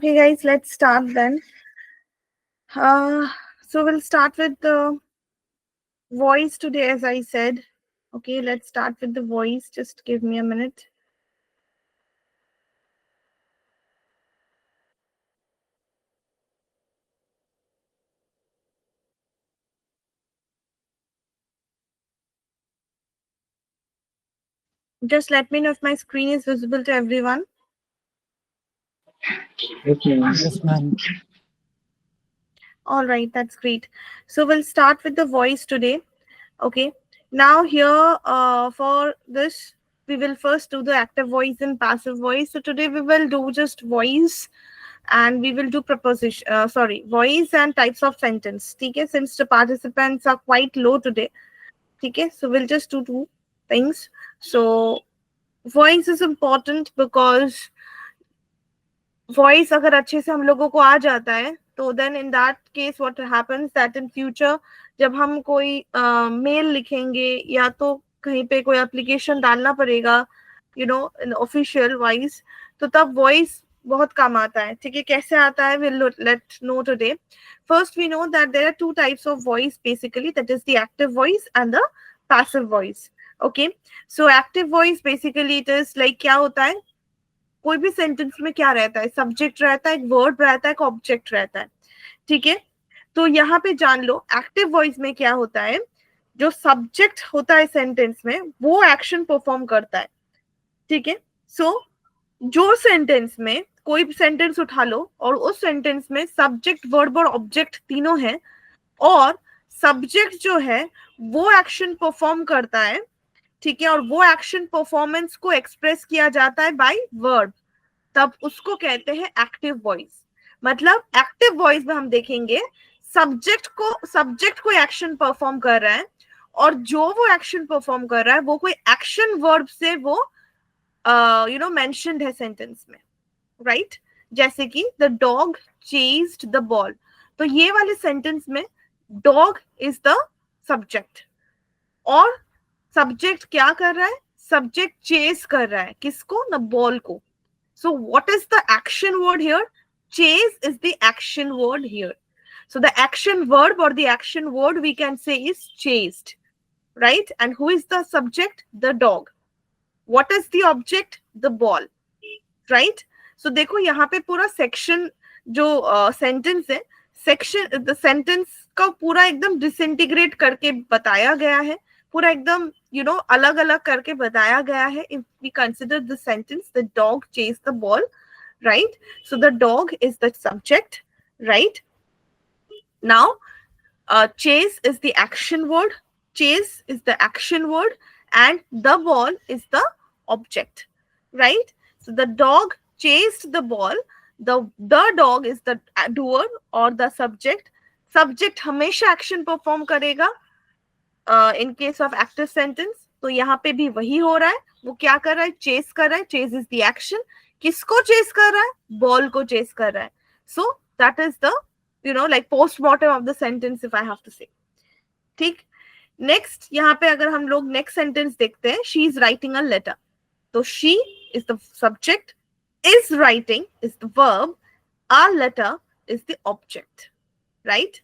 Okay, guys, let's start then. So we'll start with the voice today, as I said. Okay, let's start with the voice. Just give me a minute. Just let me know if my screen is visible to everyone. Yes, ma'am. All right, that's great. So we'll start with the voice today. Okay, now here for this, we will first do the active voice and passive voice. So today we will do just voice and we will do preposition, voice and types of sentence. Okay, since the participants are quite low today. Okay, so we'll just do two things. So voice is important because voice अगर अच्छे से हम लोगों को आ जाता है तो then in that case what happens that in future जब हम कोई मेल लिखेंगे या तो कहीं पे कोई एप्लीकेशन डालना पड़ेगा you know in official voice तो तब वॉइस बहुत काम आता है. ठीक है, कैसे आता है will let know today. First we know that there are two types of voice basically, that is the active voice and the passive voice. Okay, so active voice basically it is like क्या होता है, कोई भी sentence में क्या रहता है, subject रहता है, एक वर्ड रहता है, एक ऑब्जेक्ट रहता है. ठीक है, तो यहाँ पे जान लो एक्टिव वॉइस में क्या होता है, जो सब्जेक्ट होता है सेंटेंस में वो एक्शन परफॉर्म करता है. ठीक है, सो जो सेंटेंस में कोई भी सेंटेंस उठा लो और उस सेंटेंस में सब्जेक्ट वर्ब और ऑब्जेक्ट तीनों है और सब्जेक्ट जो है वो एक्शन परफॉर्म करता है. ठीक है, और वो एक्शन परफॉर्मेंस को एक्सप्रेस किया जाता है बाय वर्ब, तब उसको कहते हैं एक्टिव वॉइस. मतलब एक्टिव वॉइस में हम देखेंगे सब्जेक्ट कोई एक्शन परफॉर्म कर रहा है और जो वो एक्शन परफॉर्म कर रहा है वो कोई एक्शन वर्ब से वो मेंशन्ड है सेंटेंस में, राइट. जैसे कि the dog chased the ball, तो ये वाले सेंटेंस में डॉग इज द सब्जेक्ट और सब्जेक्ट क्या कर रहा है, सब्जेक्ट चेज कर रहा है किसको, न बॉल को. So what is the action word here? Chase is the action word here. So the action verb or the action word we can say is chased, right? And who is the subject? The dog. What is the object? The ball, right? So देखो यहाँ पे पूरा section जो sentence है, section the sentence का पूरा एकदम disintegrate करके बताया गया है, पूरा एकदम अलग अलग करके बताया गया है. If we consider the sentence, the dog chased the ball, right? So the dog is the subject, right? Now chase is the action word, chase is the action word, and the ball is the object, right? So the dog chased the ball, the dog is the doer or the subject. Subject हमेशा action perform करेगा in case of active sentence. तो यहाँ पे भी वही हो रहा है, वो क्या कर रहा है, चेस कर रहा है. चेस इज द एक्शन, किसको चेस कर रहा है, बॉल को चेस कर रहा है. So that is the like postmortem of the sentence if I have to say. ठीक, नेक्स्ट यहाँ पे अगर हम लोग नेक्स्ट सेंटेंस देखते हैं, she is writing a letter, तो she is the subject, is writing is the verb, a letter is the object, right.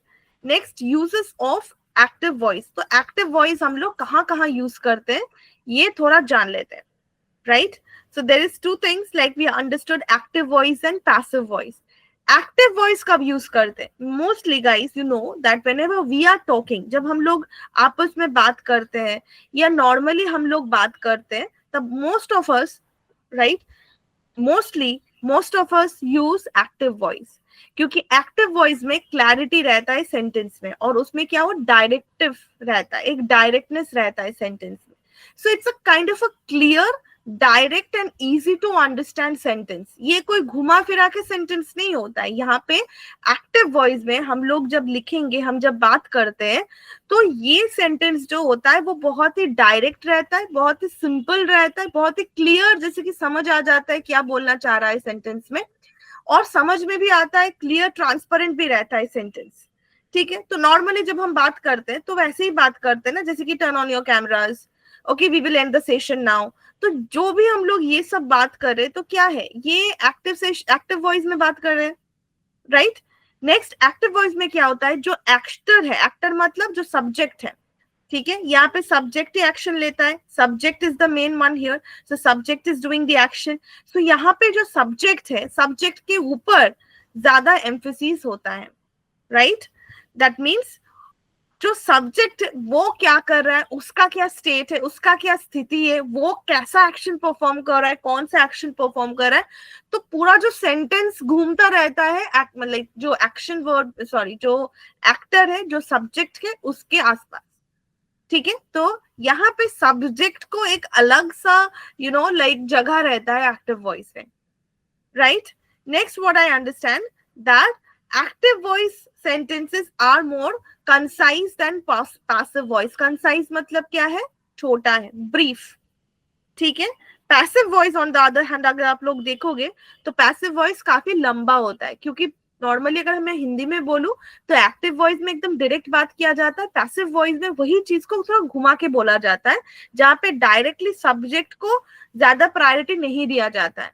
Next uses of active voice. तो एक्टिव वॉइस हम लोग कहाँ कहाँ यूज करते हैं ये थोड़ा जान लेते हैं, right. So there is two things like we understood active voice and passive voice. Active voice कब यूज करते हैं, mostly guys you know that whenever we are talking, जब हम लोग आपस में बात करते हैं या नॉर्मली हम लोग बात करते हैं, तब most of us, right, most of us use active voice, क्योंकि एक्टिव वॉइस में क्लैरिटी रहता है सेंटेंस में और उसमें क्या हो, डायरेक्टिव रहता है, एक डायरेक्टनेस रहता है सेंटेंस में. So it's a kind of a clear, direct and easy to understand sentence. ये कोई घुमा फिरा के सेंटेंस नहीं होता है. यहाँ पे एक्टिव वॉइस में हम लोग जब लिखेंगे, हम जब बात करते हैं, तो ये सेंटेंस जो होता है वो बहुत ही डायरेक्ट रहता है, बहुत ही सिंपल रहता है, बहुत ही क्लियर, जैसे कि समझ आ जाता है क्या बोलना चाह रहा है सेंटेंस में, और समझ में भी आता है, क्लियर ट्रांसपेरेंट भी रहता है सेंटेंस. ठीक है, तो नॉर्मली जब हम बात करते हैं तो वैसे ही बात करते हैं ना, जैसे कि turn on your cameras, okay we will end the session now. तो जो भी हम लोग ये सब बात कर रहे हैं तो क्या है, ये एक्टिव वॉइस में बात कर रहे हैं, राइट। नेक्स्ट एक्टिव वॉइस में क्या होता है, जो एक्टर है, एक्टर मतलब जो सब्जेक्ट है, ठीक है, यहाँ पे सब्जेक्ट ही एक्शन लेता है, subject is the main one here, so subject is doing the action. सो यहाँ पे जो सब्जेक्ट है, सब्जेक्ट के ऊपर ज्यादा एम्फेसिस होता है, राइट। दैट मीन्स जो सब्जेक्ट वो क्या कर रहा है, उसका क्या स्टेट है, उसका क्या स्थिति है, वो कैसा एक्शन परफॉर्म कर रहा है, कौन सा एक्शन परफॉर्म कर रहा है, तो पूरा जो सेंटेंस घूमता रहता है मतलब जो एक्शन वर्ड सॉरी जो एक्टर है, जो सब्जेक्ट के उसके आसपास, ठीक है। तो यहाँ पे सब्जेक्ट को एक अलग सा लाइक जगह रहता है एक्टिव वॉइस में, right. Next what I understand that active voice sentences are more concise than passive voice. Concise मतलब क्या है, छोटा है, ब्रीफ, ठीक है। Passive voice on the other hand अगर आप लोग देखोगे तो पैसिव वॉइस काफी लंबा होता है, क्योंकि नॉर्मली अगर मैं हिंदी में बोलूं तो एक्टिव वॉइस में एकदम डायरेक्ट बात किया जाता है, पैसिव वॉइस में वही चीज को थोड़ा घुमा के बोला जाता है, जहां पे डायरेक्टली सब्जेक्ट को ज्यादा प्रायोरिटी नहीं दिया जाता है,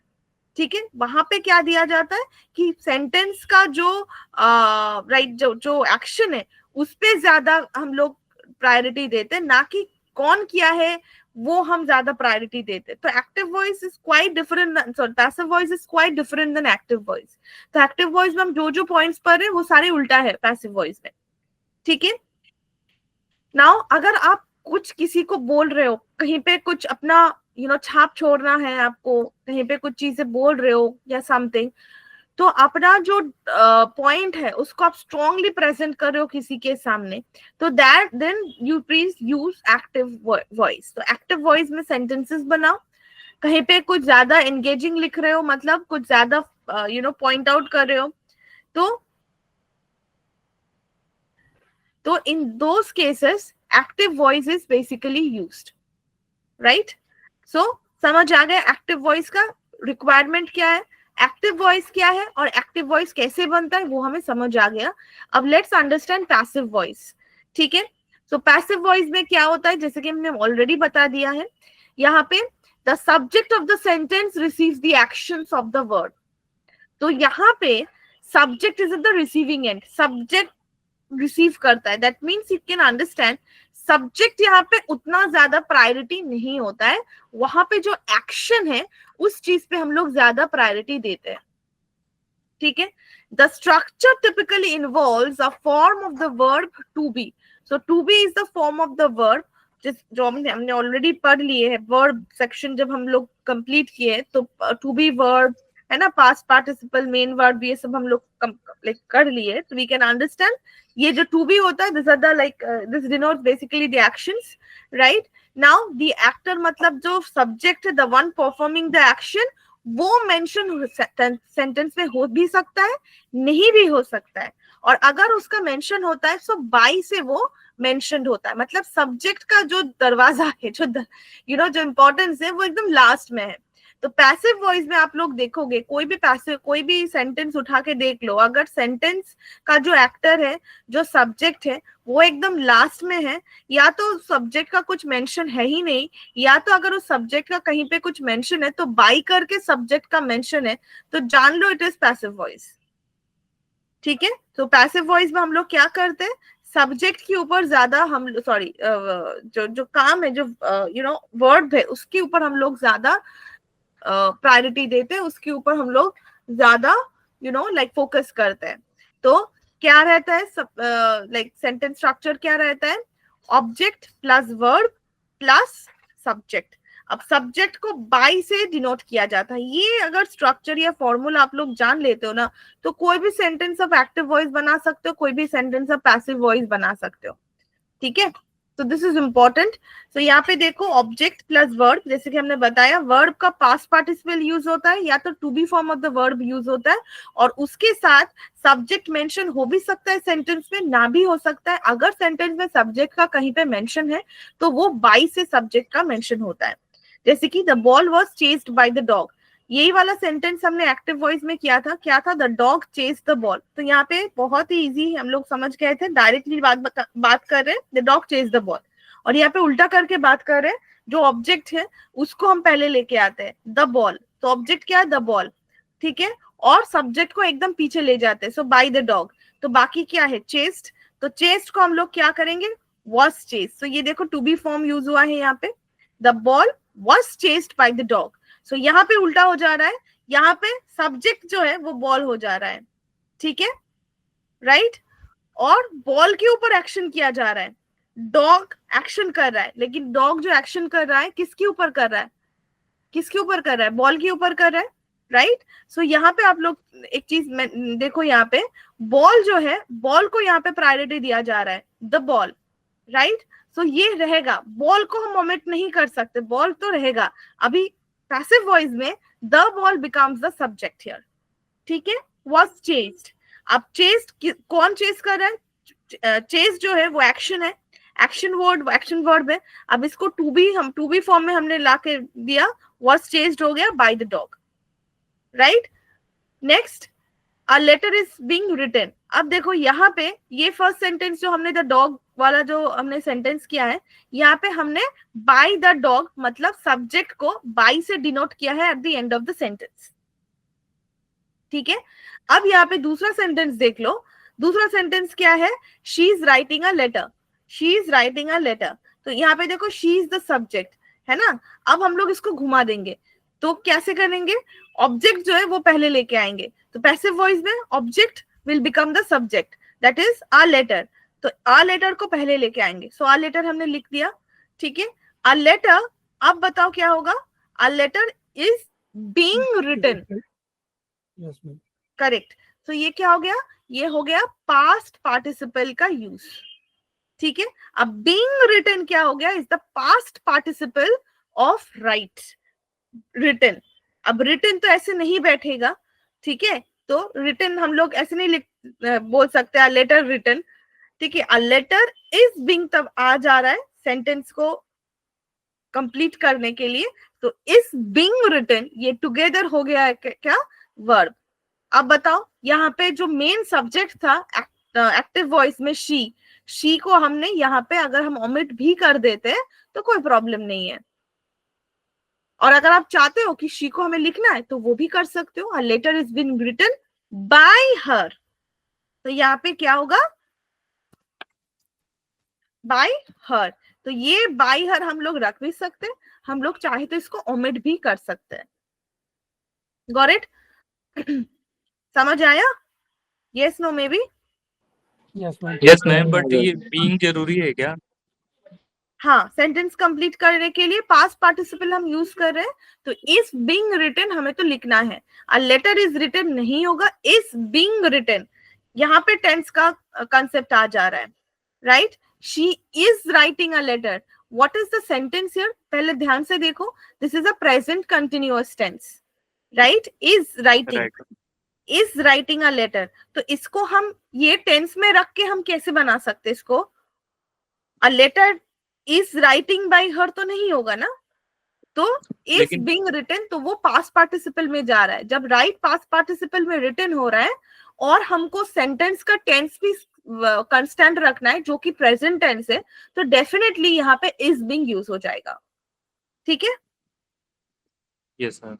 ठीक है। वहां पे क्या दिया जाता है कि सेंटेंस का जो राइट जो जो एक्शन है उस पे ज्यादा हम लोग प्रायोरिटी देते हैं, ना कि कौन किया है वो हम ज्यादा प्रायोरिटी देते हैं। तो active voice is quite different, sorry passive voice is quite different than active voice. तो एक्टिव वॉइस में हम जो जो पॉइंट्स पढ़ रहे हैं वो सारे उल्टा है पैसिव वॉइस में, ठीक है। नाउ अगर आप कुछ किसी को बोल रहे हो, कहीं पे कुछ अपना छाप छोड़ना है आपको, कहीं पे कुछ चीजें बोल रहे हो या समथिंग, तो अपना जो पॉइंट है उसको आप स्ट्रांगली प्रेजेंट कर रहे हो किसी के सामने, तो that then you please use active voice. तो एक्टिव वॉइस में सेंटेंसेस बनाओ, कहीं पे कुछ ज्यादा एंगेजिंग लिख रहे हो, मतलब कुछ ज्यादा पॉइंट आउट कर रहे हो, तो in those cases active voice is basically used, right? So समझ आ गया एक्टिव वॉइस का रिक्वायरमेंट क्या है, एक्टिव वॉइस क्या है और एक्टिव वॉइस कैसे बनता है वो हमें समझ आ गया। अब लेट्स अंडरस्टैंड पैसिव वॉइस, ठीक है। सो पैसिव वॉइस में क्या होता है, जैसे कि हमने ऑलरेडी बता दिया है, यहाँ पे the subject of the sentence receives the actions of the word. तो यहाँ पे subject is at the receiving end, subject receive करता है, that means you can understand subject यहाँ पे उतना ज्यादा प्रायोरिटी नहीं होता है, वहां पे जो एक्शन है उस चीज पे हम लोग ज्यादा प्रायोरिटी देते हैं, ठीक है। The structure typically involves a form of the verb to be. So to be is the form of the verb, जो हमने ऑलरेडी पढ़ लिए है, वर्ब सेक्शन जब हम लोग कंप्लीट किए तो टू बी वर्ब है ना, पास्ट पार्टिसिपल, मेन वर्ब, ये सब हम लोग लाइक कर लिए, तो वी कैन अंडरस्टैंड ये जो टू बी होता है this are the like this denotes basically the actions, right. Now the actor मतलब जो सब्जेक्ट है, the one performing the action, वो मेंशन सेंटेंस में हो भी सकता है, नहीं भी हो सकता है, और अगर उसका मेंशन होता है तो बाई से वो मेंशन्ड होता है, मतलब सब्जेक्ट का जो दरवाजा है, जो जो इम्पोर्टेंस है वो एकदम लास्ट में है। तो पैसिव वॉइस में आप लोग देखोगे, कोई भी सेंटेंस उठा के देख लो, अगर सेंटेंस का जो एक्टर है, जो सब्जेक्ट है, वो एकदम लास्ट में है, या तो सब्जेक्ट का कुछ मेंशन है ही नहीं, या तो अगर उस सब्जेक्ट का कहीं पे कुछ मेंशन है तो बाई करके सब्जेक्ट का मेंशन है, तो जान लो इट इज पैसिव वॉइस, ठीक है। तो पैसिव वॉइस में हम लोग क्या करते हैं, सब्जेक्ट के ऊपर ज्यादा हम सॉरी जो काम है, जो वर्ड है, उसके ऊपर हम लोग ज्यादा प्रायोरिटी देते हैं, उसके ऊपर हम लोग ज्यादा लाइक फोकस करते हैं। तो क्या रहता है लाइक सेंटेंस स्ट्रक्चर क्या रहता है, object plus verb plus subject. अब सब्जेक्ट को बाय से डिनोट किया जाता है, ये अगर स्ट्रक्चर या फॉर्मूला आप लोग जान लेते हो ना, तो कोई भी सेंटेंस आप एक्टिव वॉइस बना सकते हो, कोई भी सेंटेंस आप पैसिव वॉइस बना सकते हो, ठीक है। तो दिस इज इंपॉर्टेंट। तो यहाँ पे देखो ऑब्जेक्ट प्लस वर्ब, जैसे कि हमने बताया वर्ब का पास्ट पार्टिसिपल यूज होता है, या तो to be form of the verb use होता है, और उसके साथ सब्जेक्ट मेंशन हो भी सकता है सेंटेंस में, ना भी हो सकता है। अगर सेंटेंस में सब्जेक्ट का कहीं पे मेंशन है तो वो बाय से सब्जेक्ट का मेंशन होता है, जैसे कि the ball was chased by the dog, यही वाला सेंटेंस हमने एक्टिव वॉइस में किया था, क्या था, the dog chase the ball. तो यहाँ पे बहुत ही इजी हम लोग समझ गए थे, डायरेक्टली बात कर रहे हैं the dog chase the ball, और यहाँ पे उल्टा करके बात कर रहे हैं जो ऑब्जेक्ट है उसको हम पहले लेके आते हैं, द बॉल, तो ऑब्जेक्ट क्या है, द बॉल, ठीक है, और सब्जेक्ट को एकदम पीछे ले जाते हैं, सो बाय द डॉग, तो बाकी क्या है, चेस्ट, तो चेस्ट को हम लोग क्या करेंगे, was chased, so ये देखो टू बी फॉर्म यूज हुआ है यहाँ पे, the ball was chased by the dog, so यहाँ पे उल्टा हो जा रहा है, यहाँ पे सब्जेक्ट जो है वो बॉल हो जा रहा है, ठीक है, राइट, और बॉल के ऊपर एक्शन किया जा रहा है, डॉग एक्शन कर रहा है, लेकिन डॉग जो एक्शन कर रहा है किसके ऊपर कर रहा है, किसके ऊपर कर रहा है, बॉल के ऊपर कर रहा है, राइट, सो यहाँ पे आप लोग एक चीज देखो, यहाँ पे बॉल जो है, बॉल को यहाँ पे प्रायोरिटी दिया जा रहा है, द बॉल, राइट, सो ये रहेगा, बॉल को हम ओमिट नहीं कर सकते, बॉल तो रहेगा, अभी पैसिव वॉइस में the ball becomes the subject here, ठीक है, वाज चेस्ड, अब चेस्ड कौन चेस कर रहा है, चेस जो है वो एक्शन है, एक्शन वर्ड है, अब इसको टू बी फॉर्म में हमने ला के दिया, was chased हो गया by the dog, right, next a letter is being written, अब देखो यहाँ पे ये फर्स्ट सेंटेंस जो हमने द डॉग वाला जो हमने सेंटेंस किया है, यहाँ पे हमने बाय द डॉग मतलब सब्जेक्ट को बाय से डिनोट किया है at the end of the sentence, ठीक है, अब यहाँ पे दूसरा सेंटेंस देख लो, दूसरा सेंटेंस क्या है, she is writing a letter, she is writing a letter, तो यहाँ पे देखो शी इज द सब्जेक्ट, है ना, अब हम लोग इसको घुमा देंगे, तो कैसे करेंगे, ऑब्जेक्ट जो है वो पहले लेके आएंगे, तो पैसिव वॉइस में object will become the subject, that is a letter, तो अ लेटर को पहले लेके आएंगे, सो अ लेटर हमने लिख दिया, ठीक है, अ लेटर, अब बताओ क्या होगा, a letter is being written, Yes, ma'am. Correct, तो ये क्या हो गया, ये हो गया पास्ट पार्टिसिपल का यूज, ठीक है, अब बीइंग रिटन क्या हो गया, is the past participle of write, written, अब रिटन तो ऐसे नहीं बैठेगा, ठीक है, तो रिटन हम लोग ऐसे नहीं बोल सकते, अ लेटर रिटन, ठीक है, अ लेटर इज बीइंग तब आ जा रहा है सेंटेंस को कंप्लीट करने के लिए, तो इस बीइंग रिटन ये टुगेदर हो गया है क्या, वर्ब, अब बताओ यहाँ पे जो मेन सब्जेक्ट था एक्टिव वॉइस में शी को हमने यहाँ पे अगर हम ओमिट भी कर देते तो कोई प्रॉब्लम नहीं है, और अगर आप चाहते हो कि शी को हमें लिखना है तो वो भी कर सकते हो, a letter is been written by her, तो यहाँ पे क्या होगा, बाय हर, तो ये बाय हर हम लोग रख भी सकते हैं, हम लोग चाहे तो इसको ओमिट भी कर सकते हैं, गॉट इट, समझ आया, yes no maybe, Yes, ma'am. Yes ma'am, but ये बीइंग जरूरी है क्या? हाँ, सेंटेंस कंप्लीट करने के लिए पास्ट पार्टिसिपल हम यूज कर रहे हैं, तो इज बीइंग रिटन हमें तो लिखना है, अ लेटर इज रिटन नहीं होगा, इज बीइंग रिटन, यहाँ पे टेंस का कंसेप्ट आ जा रहा है, right, she is writing a letter, what is the sentence here, पहले ध्यान से देखो, this is a present continuous tense, right, is writing a letter, तो इसको हम ये टेंस में रख के हम कैसे बना सकते इसको, a letter is writing by her तो नहीं होगा ना, तो इज बीइंग रिटन, तो वो पास्ट पार्टिसिपल में जा रहा है, जब राइट पास्ट पार्टिसिपल में रिटन हो रहा है और हमको सेंटेंस का टेंस भी कांस्टेंट रखना है जो कि प्रेजेंट टेंस है, तो डेफिनेटली यहाँ पे इज बीइंग यूज हो जाएगा, ठीक है, यस सर,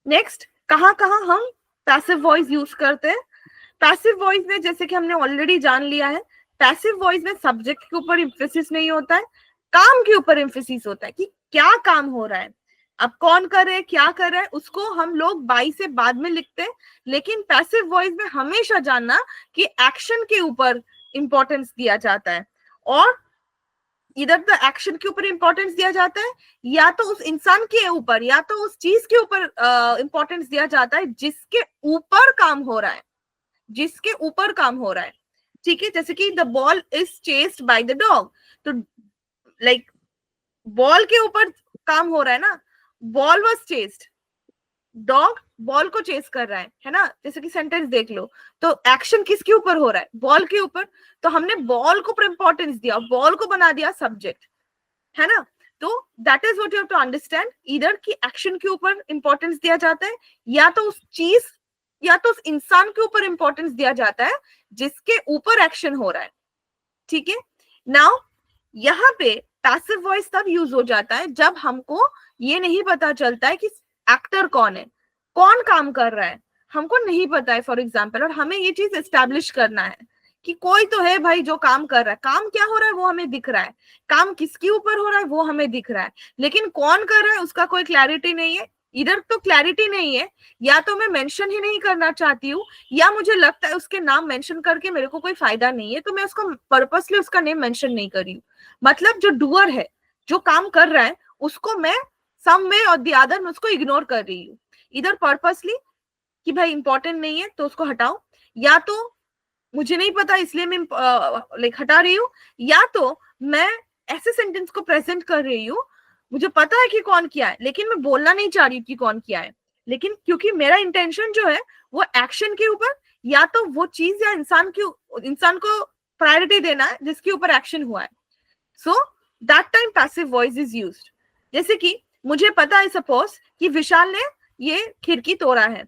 नेक्स्ट कहाँ कहाँ हम पैसिव वॉइस यूज करते हैं, पैसिव वॉइस में जैसे कि हमने ऑलरेडी जान लिया है, पैसिव वॉइस में सब्जेक्ट के ऊपर एम्फेसिस नहीं होता है, काम के ऊपर एम्फेसिस होता है कि क्या काम हो रहा है, अब कौन कर रहे हैं, क्या कर रहा है, उसको हम लोग बाई से बाद में लिखते हैं, लेकिन पैसिव वॉइस में हमेशा जानना कि एक्शन के ऊपर इंपॉर्टेंस दिया जाता है, और इधर द एक्शन के ऊपर इंपॉर्टेंस दिया जाता है, या तो उस इंसान के ऊपर या तो उस चीज के ऊपर इंपॉर्टेंस दिया जाता है जिसके ऊपर काम हो रहा है, जिसके ऊपर काम हो रहा है, ठीक है, जैसे कि the ball is chased by the dog, तो लाइक बॉल के ऊपर काम हो रहा है ना, ball was chased, dog ball को चेस कर रहा है ना, जैसे कि सेंटेंस देख लो, तो एक्शन किसके ऊपर हो रहा है, बॉल के ऊपर, तो हमने बॉल को इंपॉर्टेंस दिया, बॉल को बना दिया सब्जेक्ट, है ना, तो that is what you have to understand, इधर की एक्शन के ऊपर इंपॉर्टेंस दिया जाता है, या तो उस चीज या तो उस इंसान के ऊपर इंपॉर्टेंस दिया जाता है जिसके ऊपर एक्शन हो रहा है, ठीक है, नाउ यहाँ पे पैसिव वॉइस तब यूज हो जाता है जब हमको ये नहीं पता चलता है कि एक्टर कौन है, कौन काम कर रहा है, हमको नहीं पता है फॉर एग्जाम्पल, और हमें ये चीज एस्टेब्लिश करना है कि कोई तो है भाई जो काम कर रहा है, काम क्या हो रहा है वो हमें दिख रहा है, काम किसके ऊपर हो रहा है वो हमें दिख रहा है, लेकिन कौन कर रहा है उसका कोई क्लैरिटी नहीं है। इधर तो क्लैरिटी नहीं है, या तो मैं मेंशन ही नहीं करना चाहती हूँ, या मुझे लगता है उसके नाम मेंशन करके मेरे को कोई फायदा नहीं है, तो मैं उसको पर्पसली उसका नेम मेंशन नहीं कर रही हूँ। मतलब जो डूअर है, जो काम कर रहा है, उसको मैं सम वे और द अदर मैं उसको इग्नोर कर रही हूँ, इधर पर्पसली कि भाई इंपॉर्टेंट नहीं है तो उसको हटाओ, या तो मुझे नहीं पता इसलिए मैं लाइक हटा रही हूँ, या तो मैं ऐसे सेंटेंस को प्रेजेंट कर रही हूँ, मुझे पता है कि कौन किया है लेकिन मैं बोलना नहीं चाह रही हूँ कि कौन किया है, लेकिन क्योंकि मेरा इंटेंशन जो है वो एक्शन के ऊपर, या तो वो चीज या इंसान को प्रायोरिटी देना है जिसके ऊपर एक्शन हुआ है। So that time passive voice is used. जैसे कि मुझे पता है सपोज कि विशाल ने ये खिड़की तोड़ा है,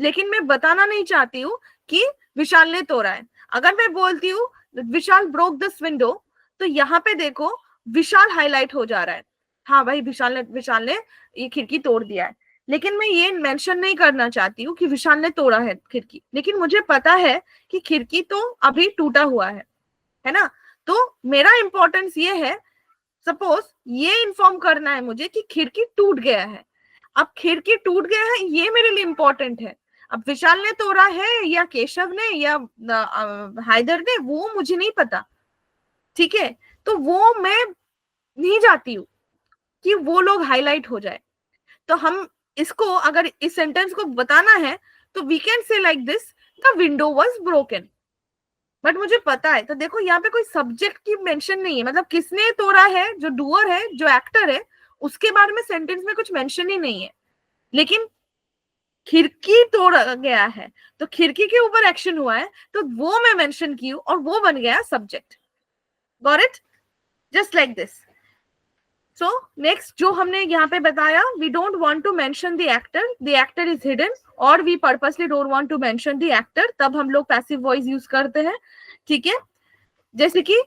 लेकिन मैं बताना नहीं चाहती हूँ कि विशाल ने तोड़ा है। अगर मैं बोलती हूँ विशाल ब्रोक दिस विंडो, तो यहाँ पे देखो विशाल हाईलाइट हो जा रहा है, हाँ भाई विशाल ने ये खिड़की तोड़ दिया है, लेकिन मैं ये मेंशन नहीं करना चाहती हूँ कि विशाल ने तोड़ा है खिड़की, लेकिन मुझे पता है कि खिड़की तो अभी टूटा हुआ है ना। तो मेरा इंपॉर्टेंस ये है, सपोज ये इन्फॉर्म करना है मुझे कि खिड़की टूट गया है। अब खिड़की टूट गया है ये मेरे लिए इंपॉर्टेंट है, अब विशाल ने तोड़ा है या केशव ने या हैदर ने, वो मुझे नहीं पता, ठीक है। तो वो मैं नहीं चाहती हूँ कि वो लोग हाईलाइट हो जाए। तो हम इसको अगर इस सेंटेंस को बताना है तो we can say like this, the window was broken, but मुझे पता है। तो देखो यहाँ पे कोई सब्जेक्ट की मेंशन नहीं है, मतलब किसने तोड़ा है, जो डूअर है जो एक्टर है उसके बारे में सेंटेंस में कुछ मेंशन ही नहीं है, लेकिन खिड़की तोड़ा गया है तो खिड़की के ऊपर एक्शन हुआ है तो वो मैं मेंशन की हूं और वो बन गया subject. Got it? Just like this. So next जो हमने यहाँ पे बताया, we don't want to mention the actor is hidden, और we purposely don't want to mention the actor, तब हम लोग पैसिव वॉइस यूज करते हैं, ठीक है। जैसे कि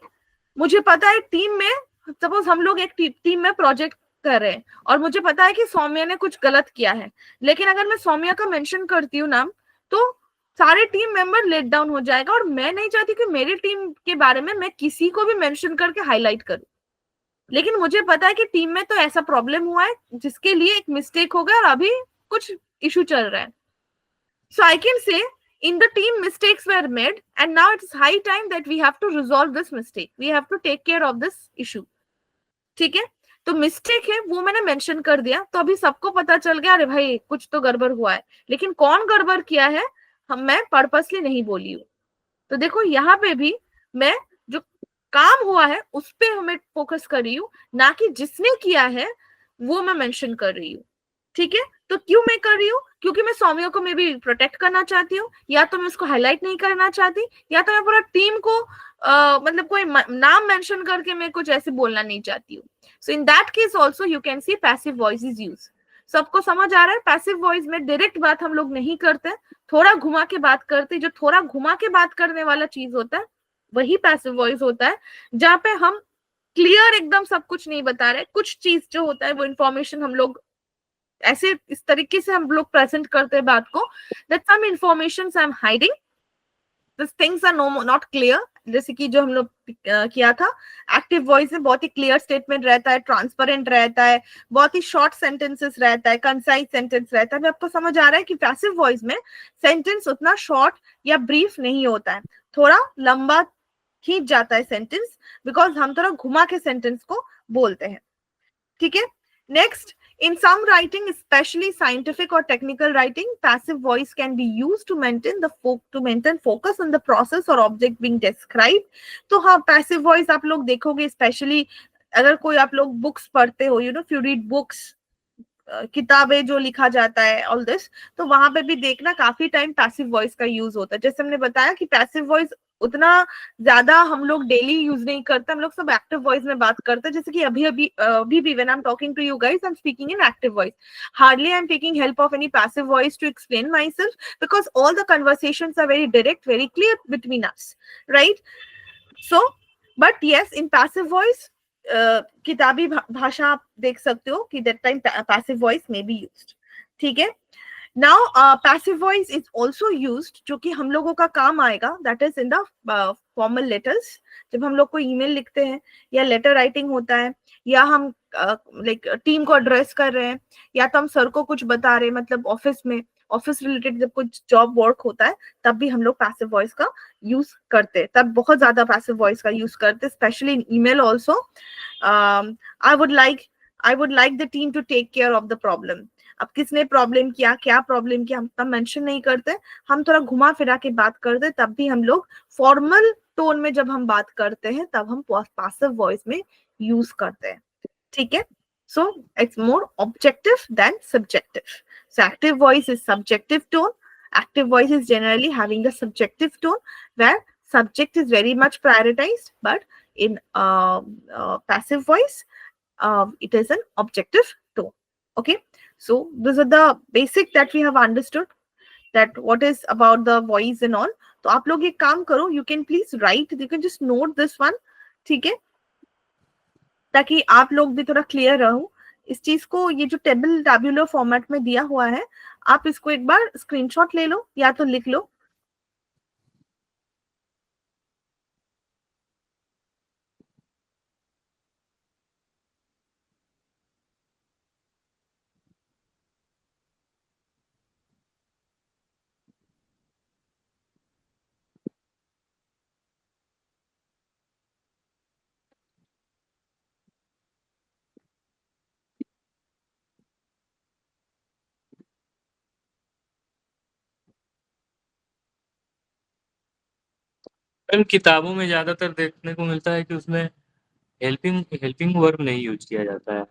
मुझे पता है टीम में, सपोज हम लोग एक टीम में प्रोजेक्ट कर रहे हैं और मुझे पता है कि सौम्या ने कुछ गलत किया है, लेकिन अगर मैं सौम्या का मेंशन करती हूँ नाम, तो सारे टीम मेंबर लेट डाउन हो जाएगा, और मैं नहीं चाहती कि मेरी टीम के बारे में मैं किसी को भी मेंशन करके हाईलाइट करूं, लेकिन मुझे पता है कि टीम में तो ऐसा प्रॉब्लम हुआ है जिसके लिए एक मिस्टेक हो गया और अभी कुछ इशू चल रहा है। So I can say in the team mistakes were made and now it's high time that we have to resolve this mistake, we have to take care of this issue, ठीक है। तो mistake है वो मैंने mention कर दिया, तो अभी सबको पता चल गया अरे भाई कुछ तो गड़बड़ हुआ है, लेकिन कौन गड़बड़ किया है मैं पर्पसली नहीं बोली हूँ। तो देखो यहाँ पे भी मैं जो काम हुआ है उस पे हमें फोकस कर रही हूँ, ना कि जिसने किया है वो मैं मेंशन कर रही हूँ, ठीक है। तो क्यों मैं कर रही हूँ? क्योंकि मैं सौम्या को मैं भी प्रोटेक्ट करना चाहती हूँ, या तो मैं उसको हाईलाइट नहीं करना चाहती, या तो मैं पूरा टीम को मतलब कोई नाम मेंशन करके मैं कुछ ऐसे बोलना नहीं चाहती हूँ। So in that case also you can see passive voice is use. सबको समझ आ रहा है? पैसिव वॉइस में डायरेक्ट बात हम लोग नहीं करते, थोड़ा घुमा के बात करते। जो थोड़ा घुमा के बात करने वाला चीज होता है वही पैसिव वॉइस होता है, जहाँ पे हम क्लियर एकदम सब कुछ नहीं बता रहे, कुछ चीज जो होता है वो इन्फॉर्मेशन हम लोग ऐसे इस तरीके से हम लोग प्रेजेंट करते हैं बात को, that some informations I'm hiding, these things are not clear। जैसे कि जो हम लोग किया था, एक्टिव वॉइस में बहुत ही क्लियर स्टेटमेंट रहता है, ट्रांसपेरेंट रहता है, बहुत ही शॉर्ट सेंटेंसेस रहता है, कंसाइज सेंटेंस रहता है। आपको समझ आ रहा है कि पैसिव वॉइस में सेंटेंस उतना शॉर्ट या ब्रीफ नहीं होता है, थोड़ा लंबा खींच जाता है सेंटेंस, बिकॉज हम थोड़ा घुमा के सेंटेंस को बोलते हैं, ठीक है। Next, in some writing, especially scientific or technical writing, passive voice can be used to maintain focus on the process or object being described। तो हाँ, passive voice आप लोग देखोगे, especially अगर कोई आप लोग बुक्स पढ़ते हो, you know, if you read books, किताबें जो लिखा जाता है ऑल दिस, तो वहां पे भी देखना काफी टाइम पैसिव वॉइस का यूज होता है। जैसे हमने बताया कि पैसिव वॉइस उतना ज्यादा हम लोग डेली यूज नहीं करते, हम लोग सब एक्टिव वॉइस में बात करते हैं। जैसे कि अभी भी when I am talking to you guys, I am speaking in active voice, hardly I am taking help of any passive voice to explain myself, because all the conversations are very direct, very clear between us, right? So but yes, in passive voice किताबी भाषा आप देख सकते हो कि that time passive voice may be used, ठीक है। Now passive voice is also used, जो कि हम लोगों का काम आएगा, that is in the formal letters. जब हम लोग को ईमेल लिखते हैं या लेटर राइटिंग होता है, या हम लाइक टीम को एड्रेस कर रहे हैं, या तो हम सर को कुछ बता रहे हैं, मतलब ऑफिस में, ऑफिस रिलेटेड जब कुछ जॉब वर्क होता है, तब भी हम लोग पैसिव वॉइस का यूज करते हैं, तब बहुत ज्यादा पैसिव वॉइस का यूज करते हैं, specially in email also. I would like the team to take care of the problem. अब किसने प्रॉब्लम किया, क्या प्रॉब्लम किया, हम तब मेंशन नहीं करते, हम थोड़ा घुमा फिरा के बात करते, तब भी हम लोग फॉर्मल टोन में जब हम बात करते हैं तब हम पैसिव वॉइस में यूज करते हैं, ठीक है। So it's more objective than subjective. So active voice is subjective tone. Active voice is generally having a subjective tone where subject is very much prioritized, but in passive voice, it is an objective tone. Okay, so these are the basic that we have understood, that what is about the voice and all. तो आप लोग एक काम करो, you can please write, you can just note this one, ठीक है, ताकि आप लोग भी थोड़ा क्लियर रहो इस चीज को। ये जो टेबल टैब्यूलर फॉर्मेट में दिया हुआ है, आप इसको एक बार स्क्रीनशॉट ले लो या तो लिख लो। मैम किताबों में ज्यादातर देखने को मिलता है कि उसमें हेल्पिंग वर्ब नहीं यूज किया जाता है।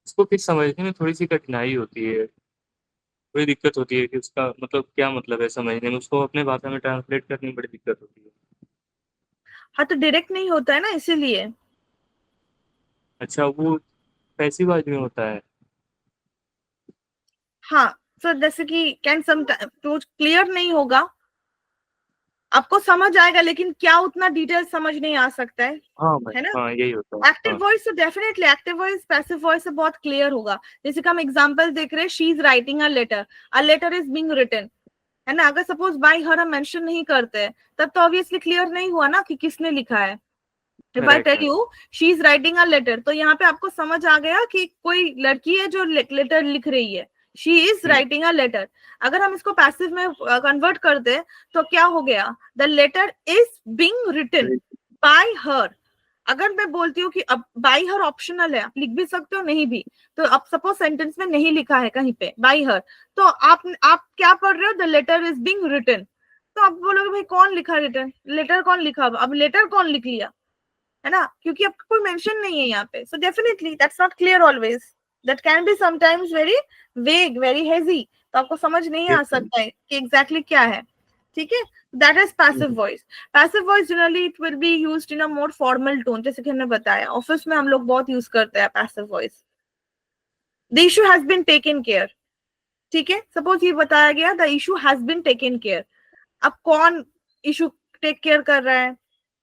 उसको फिर समझने में थोड़ी सी कठिनाई होती है, थोड़ी दिक्कत होती है कि उसका मतलब क्या मतलब है समझने में, उसको अपने भाषा में ट्रांसलेट करने में बड़ी दिक्कत होती है। हाँ, तो डायरेक्ट नहीं होता है ना, इसीलिए। अच्छा, वो पैसिव वॉइस में होता है। हाँ, सो जैसे कि कैन सम तो क्लियर नहीं होगा, आपको समझ आएगा, लेकिन क्या उतना डिटेल समझ नहीं आ सकता हाँ है ना। हाँ, यही होता है। एक्टिव हाँ वॉइस तो definitely, active voice passive voice से बहुत क्लियर होगा। जैसे कि हम एग्जांपल देख रहे हैं, she is writing a letter is being written, है ना। अगर सपोज बाय हर हम मेंशन नहीं करते हैं, तब तो ऑब्वियसली क्लियर नहीं हुआ ना कि किसने लिखा है। If I right tell ma'am. You she is writing a letter, तो यहाँ पे आपको समझ आ गया कि कोई लड़की है जो लेटर लिख रही है, she is writing a letter. अगर हम इसको पैसिव में कन्वर्ट कर दे, तो क्या हो गया, the letter is being written by her. अगर मैं बोलती हूँ कि अब बाय हर ऑप्शनल है, आप लिख भी सकते हो नहीं भी, तो अब सपोज सेंटेंस में नहीं लिखा है कहीं पे बाय हर, तो आप क्या पढ़ रहे हो, the letter is being written. तो आप बोलोगे भाई कौन लिखा रिटन, लेटर कौन लिखा, अब लेटर कौन लिख लिया, है ना, क्योंकि आपका कोई मेंशन नहीं है यहाँ पे। So definitely that's not clear always, that can be sometimes very vague, very hazy, तो आपको समझ नहीं आ सकता है कि एग्जैक्टली क्या है, ठीक है। That is passive voice. Passive voice generally it will be used in a more formal tone, जैसे कि हमने बताया ऑफिस में हम लोग बहुत यूज करते हैं passive voice. The issue has been taken care, ठीक है, सपोज ये बताया गया the issue has been taken care. अब कौन इशू टेक केयर कर रहा है,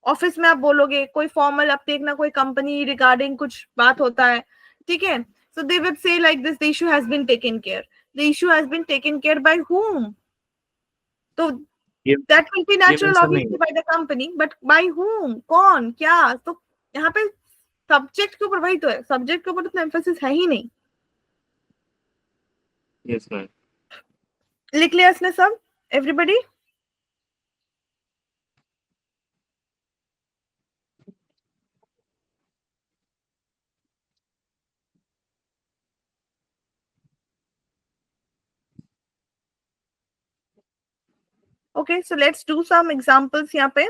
ऑफिस में आप बोलोगे, कोई फॉर्मल, आप देखना कोई कंपनी रिगार्डिंग कुछ बात होता है, ठीक है, so they will say like this, the issue has been taken care. The issue has been taken care by whom, तो ये दैट विल बी ये नेचुरल मेंशन नहीं ऑब्वियसली है। By the company, but by whom, कौन क्या, तो यहाँ पे सब्जेक्ट के ऊपर, वही तो है, सब्जेक्ट के ऊपर तो एम्फेसिस है ही नहीं। Yes ma'am. लिख लिया इसने सब, everybody. Okay, so let's do some examples यहाँ पे।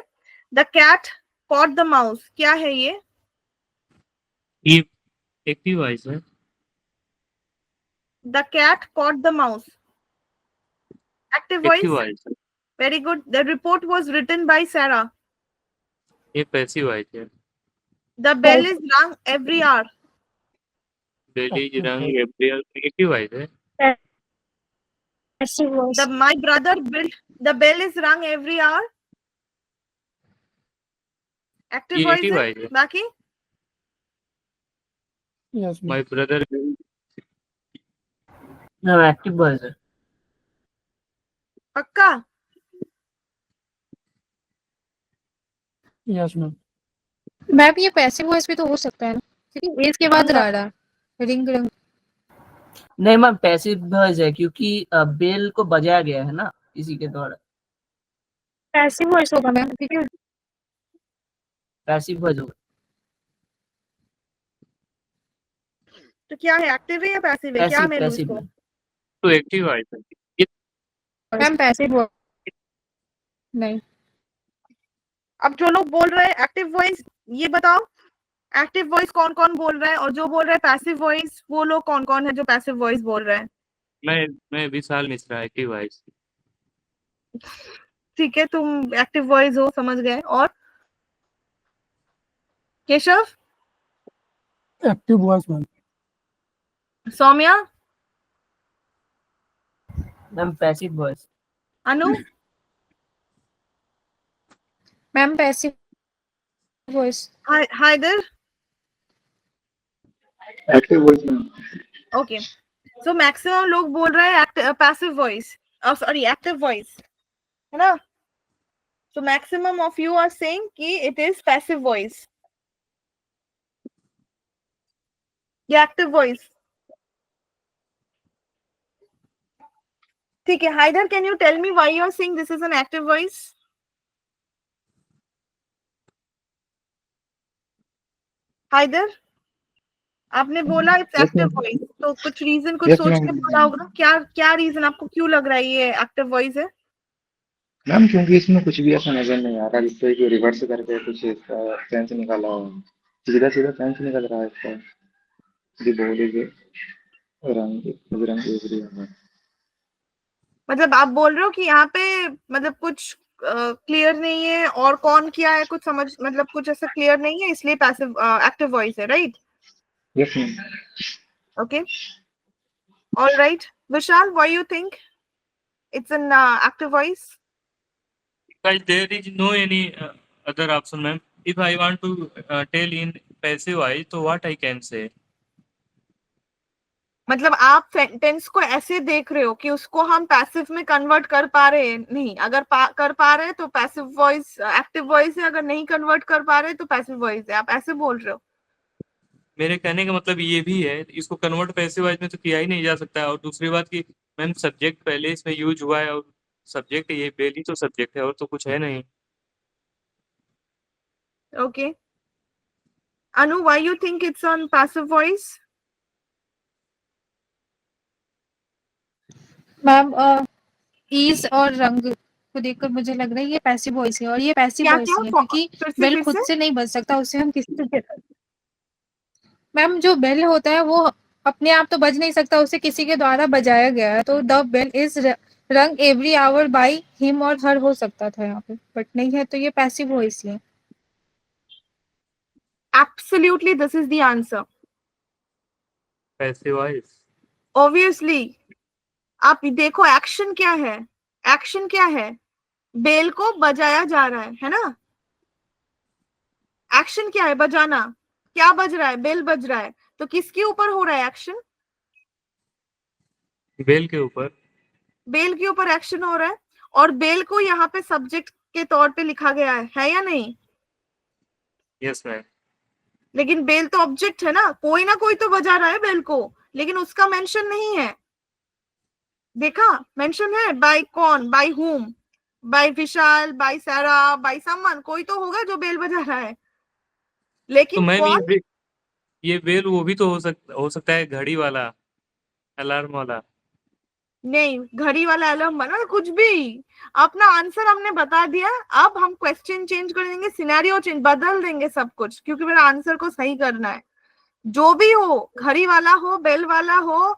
The cat caught the mouse, क्या है ये, ये एक्टिव वॉइस है। the cat caught the mouse, active active voice, voice है। very good। The report was written by Sarah, ये passive voice है। the bell is rung every hour, daily Active रंग voice. April, active voice है। Passive voice. the my brother built, the bell is rung every hour, active ये voice active है। voice है। बाकी Yes, ma'am. My brother ma'am active voice है। पक्का? Yes, ma'am. Ma'am ये passive voice भी तो हो सकता है ना, क्योंकि एज के बाद अंदर। आ रहा रिंग रिंग। नहीं मैम पैसिव वॉइस है क्योंकि बेल को बजाया गया है ना इसी के द्वारा। पैसिव वॉइस होगा मैम, क्योंकि पैसिव वॉइस होगा। तो क्या है, एक्टिव है या पैसिव है? क्या पैसिव मैं लूं पैसिव इसको? है। तो एक्टिव वॉइस है। ये मैम पैसिव वॉइस नहीं। अब जो लोग बोल रहे हैं एक्टिव वॉइस, ये बताओ एक्टिव वॉइस कौन कौन बोल रहा है, और जो बोल रहे हैं पैसिव वॉइस वो लोग कौन कौन है जो पैसिव वॉइस बोल रहे हैं? मैं विशाल मिश्रा, एक्टिव वॉइस। ठीक है, तुम एक्टिव वॉइस हो, समझ गए। और Keshav? Active voice, ma'am. Saumya? Ma'am passive voice. Anu? Ma'am passive voice. Haider? Active voice में। ओके, सो मैक्सिमम लोग बोल रहे हैं passive voice, sorry active voice, है ना? So maximum of you are saying कि इट इज पैसिव वॉइस या एक्टिव वॉइस। ठीक है, Haider can you tell me why you are saying this is an active voice? Haider, आपने बोला it's Yes, active ma'am. Voice, तो कुछ रीजन कुछ Yes, सोच के ma'am. बोला होगा ना? क्या क्या रीजन, आपको क्यों लग रहा है ये एक्टिव वॉइस है? मैम क्योंकि इसमें कुछ भी ऐसा नजर नहीं आ रहा जिससे कि रिवर्स करके कुछ इसका सेंस निकाला हो। सीधा सीधा सेंस निकल रहा है इसका। जी बोले के रंग रंग एवरी है। मतलब आप बोल रहे हो कि यहाँ पे मतलब कुछ क्लियर नहीं है, और कौन किया है कुछ समझ, मतलब कुछ ऐसा क्लियर नहीं है, इसलिए पैसिव एक्टिव वॉइस है, right? Yes ma'am. Okay, all right. Vishal, why you think it's an active voice? Guys, there is no any other option, ma'am. If I want to tell in passive voice, so what I can say? मतलब आप sentence को ऐसे देख रहे हो कि उसको हम पैसिव में कन्वर्ट कर पा रहे हैं? नहीं, अगर कर पा रहे हैं तो पैसिव वॉइस एक्टिव वॉइस है, अगर नहीं कन्वर्ट कर पा रहे तो पैसिव वॉइस है, आप ऐसे बोल रहे हो? मेरे कहने का मतलब ये भी है, इसको कन्वर्ट पैसिव वॉइस में तो किया ही नहीं जा सकता है। और दूसरी बात कि मैम सब्जेक्ट पहले इसमें यूज हुआ है, और सब्जेक्ट ये बेल ही तो सब्जेक्ट है, और तो कुछ है नहीं। Okay. Anu, why you think it's on passive voice? Ma'am is और रंग को देखकर मुझे लग रहा है ये पैसिव वॉइस है, और ये पैसिव क्या वॉइस क्या है क्योंकि बेल फिर खुद से? से नहीं बज सकता, उसे हम किसी से। मैम जो बेल होता है वो अपने आप तो बज नहीं सकता, उसे किसी के द्वारा बजाया गया है, तो द बेल इज रंग एवरी आवर बाय हिम और हर हो सकता था यहाँ पे, बट नहीं है, तो ये पैसिव वॉइस है। Absolutely, this is the answer. Passive voice. Obviously, आप देखो एक्शन क्या है, एक्शन क्या है, बेल को बजाया जा रहा है ना? एक्शन क्या है? बजाना। क्या बज रहा है? बेल बज रहा है, तो किसके ऊपर हो रहा है एक्शन? बेल के ऊपर। बेल के ऊपर एक्शन हो रहा है, और बेल को यहाँ पे सब्जेक्ट के तौर पे लिखा गया है या नहीं? Yes ma'am. लेकिन बेल तो ऑब्जेक्ट है ना, कोई तो बजा रहा है बेल को, लेकिन उसका मेंशन नहीं है। देखा, मेंशन है बाय कौन, by whom, by Vishal, by Sara, by someone, कोई तो होगा जो बेल बजा रहा है, तो लेकिन मैम कौन? ये बेल वो भी तो हो सकता है, घड़ी वाला, अलार्म वाला। नहीं, घड़ी वाला अलार्म बना, कुछ भी। अपना आंसर हमने बता दिया, अब हम क्वेश्चन चेंज कर देंगे, सिनेरियो चेंज, बदल देंगे सब कुछ, क्योंकि मेरा आंसर को सही करना है। जो भी हो, घड़ी वाला हो, बेल वाला हो,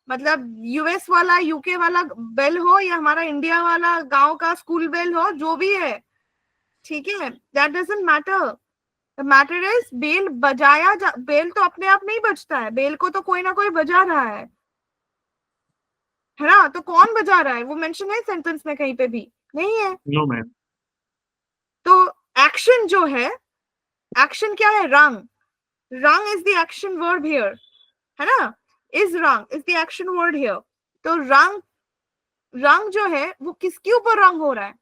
मतलब यूएस वाला, यूके वाला बेल हो, या हमारा इंडिया वाला गांव का स्कूल बेल हो, जो भी है, ठीक है, that doesn't matter. The matter is bell bell तो अपने आप नहीं बजता है, बेल को तो कोई ना कोई बजा रहा है ना? तो कौन बजा रहा है वो मेंशन है सेंटेंस में? कहीं पे भी नहीं है। No ma'am. तो एक्शन जो है एक्शन क्या है? रंग. रंग is the action verb here, है ना? इज रंग is the action word here. तो रंग, रंग जो है वो किसके ऊपर रंग हो रहा है?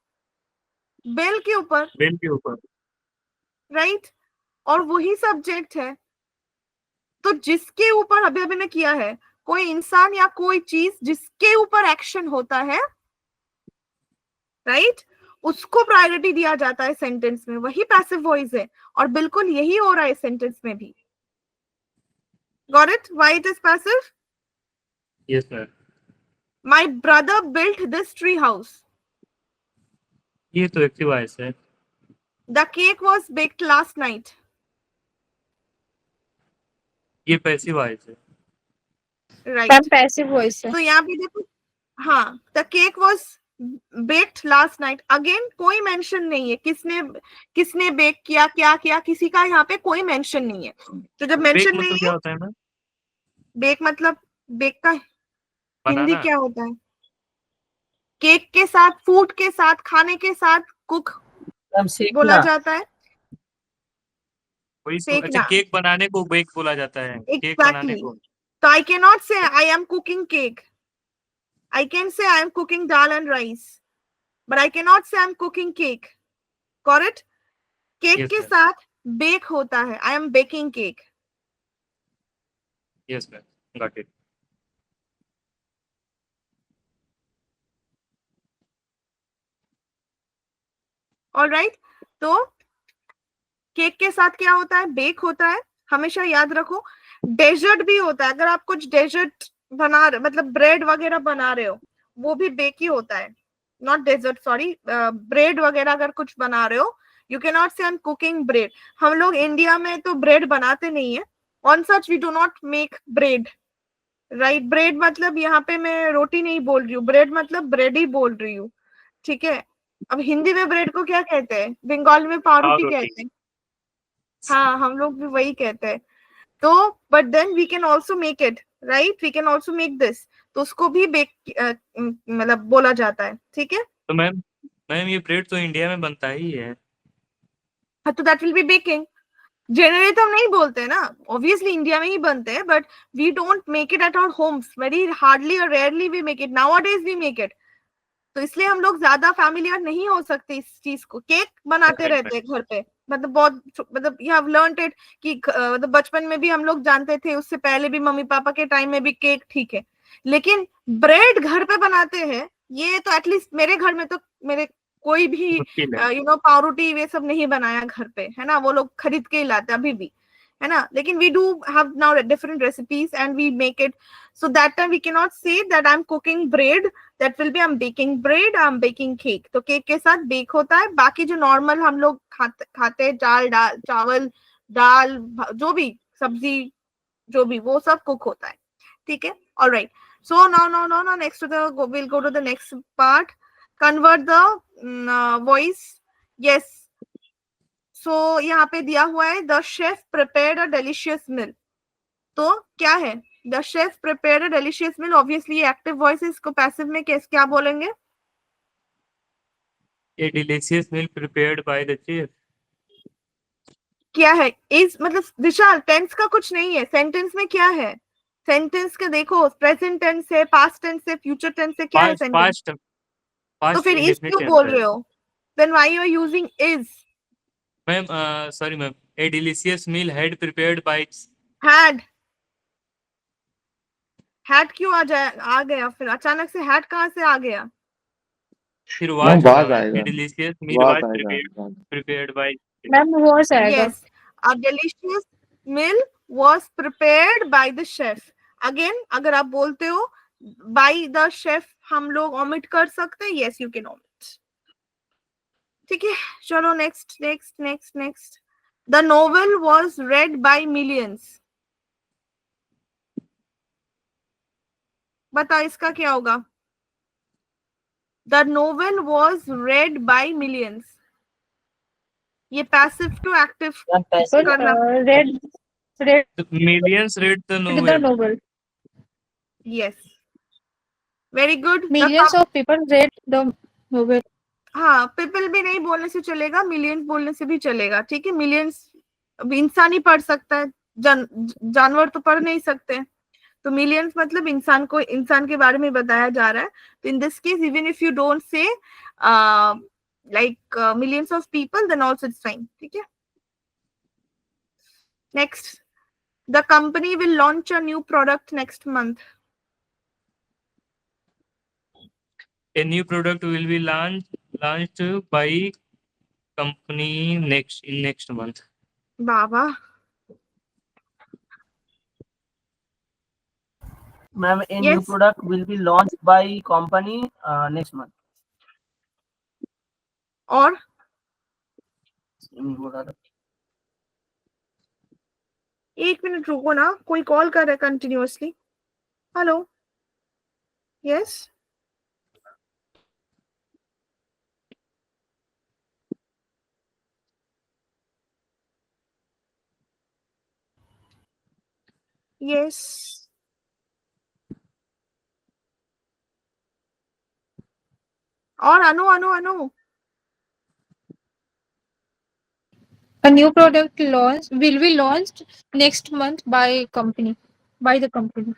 बेल के ऊपर, बेल के ऊपर। राइट? और वही सब्जेक्ट है. तो जिसके ऊपर अभी अभी ने किया है, कोई इंसान या कोई चीज जिसके ऊपर एक्शन होता है, राइट, उसको प्रायोरिटी दिया जाता है सेंटेंस में. वही पैसिव वॉइस है और बिल्कुल यही हो रहा है सेंटेंस में भी. Got it? Why it is passive? Yes ma'am. My brother built this tree house. ये तो एक्टिव वॉइस है। The cake was baked last night. ये पैसिव वॉइस है। राइट. मैम पैसिव वॉइस है। तो यहाँ पे देखो, हाँ, the cake was baked last night. Again कोई मेंशन नहीं है किसने किसने बेक किया, क्या किया, किसी का यहाँ पे कोई मेंशन नहीं है. तो जब बेक मेंशन मतलब नहीं क्या है, होता है मैम? बेक मतलब, बेक का हिंदी बनाना? क्या होता है? केक के साथ, फूड के साथ, खाने के साथ कुक मैम बोला सीखना। जाता है. वही अच्छा, सेकना. केक बनाने को बेक बोला जाता है, केक बनाने Exactly. को। So I cannot say I am cooking cake. I can say I am cooking dal and rice, but I cannot say I am cooking cake. Got it? Cake Yes, के ma'am. साथ bake होता है. I am baking cake. Yes ma'am, got it. All right. तो cake के साथ क्या होता है? बेक होता है. हमेशा याद रखो. डेजर्ट भी होता है. अगर आप कुछ डेजर्ट बना रहे, मतलब ब्रेड वगैरह बना रहे हो, वो भी बेक ही होता है. नॉट डेजर्ट, सॉरी, ब्रेड वगैरह अगर कुछ बना रहे हो, यू कैन नॉट से आई एम कुकिंग ब्रेड. हम लोग इंडिया में तो ब्रेड बनाते नहीं है. On such we do not make bread, right? Bread मतलब यहाँ पे मैं रोटी नहीं बोल रही हूँ, ब्रेड मतलब ब्रेड ही बोल रही हूँ. ठीक है. अब हिंदी में ब्रेड को क्या कहते हैं? बंगाल में पावरोटी पावरोटी। कहते हैं. हाँ, हम लोग भी वही कहते हैं. तो but then we can also make it, right? We can also make this. तो उसको भी बेक मतलब बोला जाता है. ठीक है. तो मैम, मैम ये ब्रेड तो इंडिया में बनता ही है। हाँ, तो that will B baking. Generally तो हम नहीं बोलते ना, ऑब्वियसली इंडिया में ही बनते हैं, but we don't make it at our homes. Very hardly और rarely we make it. Nowadays we make it. तो इसलिए हम लोग ज्यादा फैमिलियर नहीं हो सकते इस चीज को. केक बनाते राइट रहते मैम। हैं घर पे, मतलब बहुत, मतलब यू हैव लर्नड इट कि मतलब बचपन में भी हम लोग जानते थे, उससे पहले भी मम्मी पापा के टाइम में भी केक ठीक है. लेकिन ब्रेड घर पे बनाते हैं, ये तो एटलीस्ट मेरे घर में तो मेरे कोई भी मुश्किल है। यू नो पावरोटी वे सब नहीं बनाया घर पे, है ना? वो लोग खरीद के ही लाते अभी भी, है ना? लेकिन we do have now different recipes and we make it. So that time we cannot say that I'm cooking bread. That will be I'm baking bread, I'm baking cake. तो केक के साथ बेक होता है. बाकी जो normal हम लोग खाते हैं, दाल चावल दाल जो भी सब्जी जो भी, वो सब कुक होता है. ठीक है. All right. So now next to the we'll go to the next part. Convert the voice. Yes. So यहाँ पे दिया हुआ है the chef prepared a delicious meal. तो क्या है? The chef prepared a delicious meal. Obviously active voice है, इसको पैसिव में क्या बोलेंगे? A delicious meal prepared by the chef. क्या है? इज मतलब विशाल, टेंस का कुछ नहीं है. सेंटेंस में क्या है? सेंटेंस के देखो, प्रेजेंट टेंस है, पास्ट टेंस है, फ्यूचर टेंस है, क्या है सेंटेंस? तो पास्ट फिर इज इंडेफिनिट क्यों टेंस बोल है। रहे हो? Then why you are using is? Ma'am sorry ma'am, a delicious meal had prepared by had क्यों आ गया? फिर अचानक से had कहाँ से आ गया? फिर मैम was होगा बाद मैम। आएगा, a delicious meal बाद was आएगा। prepared by मैम वॉइस आएगा। Yes, a delicious meal was prepared by the chef. Again, अगर आप बोलते हो by the chef, हम लोग omit कर सकते हैं. Yes, you can omit. ठीक है. चलो next. The novel was read by millions. बता इसका क्या होगा? The novel was read by millions. ये passive to active ma'am passive करना. Read millions read the the novel. Novel. Yes, very good. Millions of people read the novel. हाँ, people भी नहीं बोलने से चलेगा, मिलियंस बोलने से भी चलेगा. ठीक है. मिलियंस अब इंसान ही पढ़ सकता है, जानवर तो पढ़ नहीं सकते। तो मिलियंस मतलब इंसान को, इंसान के बारे में बताया जा रहा है। तो in this case even if you don't say like millions of people then also it's fine, ठीक है। Next, the company will launch a new product next month. A new product will be launched by company next month. Baba, Ma'am, a new Yes. product will be launched by company next month. और एक minute रुको ना, कोई call कर रहा है continuously. Hello, yes, yes, और अनु अनु अनु A new product will be launched next month by the company.